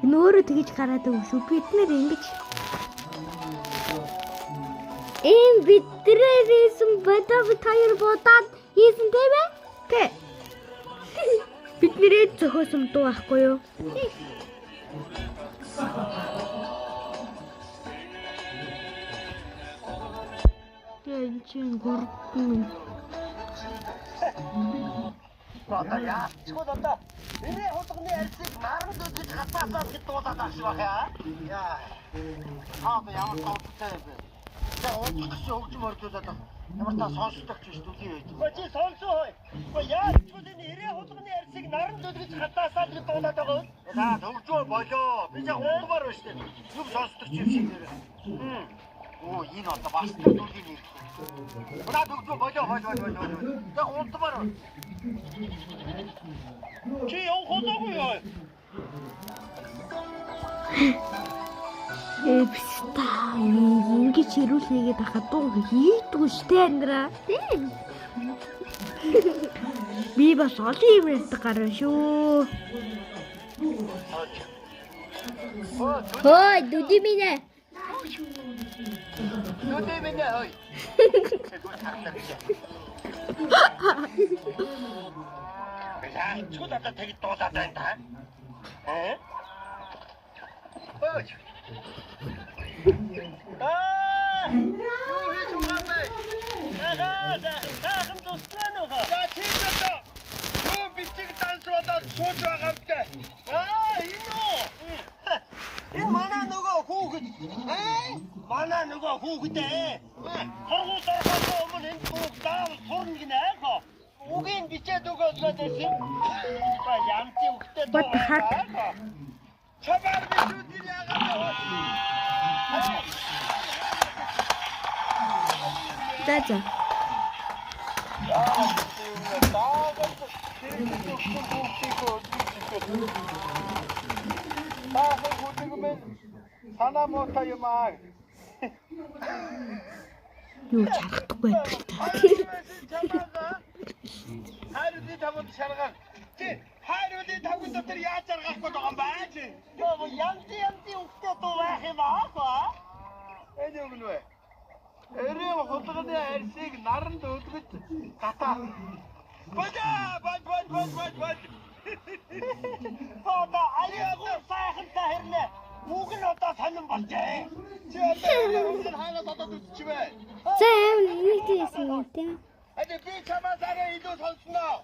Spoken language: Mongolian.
Нөөрэ тэгж гараад өгөх шүү. Бид нэр ингэж ийм бидрээрсэн бодов таяр бодаад хийсэн тийм ээ? Тэ. Бид нэрээ зөхөөсөн дуу ахгүй юу? Тэ чин гурдсан. Одоо яа, чууд одоо нэрээ хулганы арьсыг наран дөдөж хатаасаа гэж дуулаад авч байгаа. Яа. Аа ямар тооттой юм бэ? За уучих гэж хөгжим оржуулаад ямар та сонсдог ч биш үгүй байж. Гоо чи сонсоо хой. Гоо яа чууд нэрээ хулганы арьсыг наран дөдөж хатаасаа гэж дуулаад байгаа. За хөгжөө болоо. Би яг ундмаар байна шүү дээ. Юм сонсдог ч юм шиг нэрээ. Оо энэ одоо бас төрлийн нэр. Бара хөгжөө болоо. Яг ундмаар байна. Чи яв ходоогүй яа? Эпста ингэж ирүүлнэгээд ахад дуу хийдгүй штэ андраа. Би бас олон юм ярьдаг гарна шүү. Хой дүди минь. Нүдэ минь хой. Чууд одоо тэгж дуулаад байна та. Ой. Юу хийж байгаа бэ? Хаахан тусна нөхө. За тиймээ. Юу бичиг данс болоод сууж байгаа юм бэ? Энэ манай нөгөө хүүхэд. Манай нөгөө хүүхэдээ. Хогоо дөрхөө өмнө энэ хүүхд даавал сурна гинэ хаа. Угийн бичээд өгөөд байсан. Ба ямти өгтөө доо. Чабар бичүүд яагаад Дажа. Санаа мота юм аа. Юу чархдаггүй байдаг та. Хайрны тавд шаргал. Чи хайрны тавд дотор яаж жаргах гээд байгаа юм бэ чи? Йоо янти өгтөө дуу байх юм аа. Энэ юу гэнэ вэ? Эрээ хулганы арьсыг наранд өдгөж гатаа. Бай. Хода аяагүй сайхан та хэрнэ. Үг нь одоо сонирн болжээ. Чи одоо хаалаа одоо үсчихвэ. За нэг тийсэн юм тийм. Ади би чамаас арай илүү сонсноо.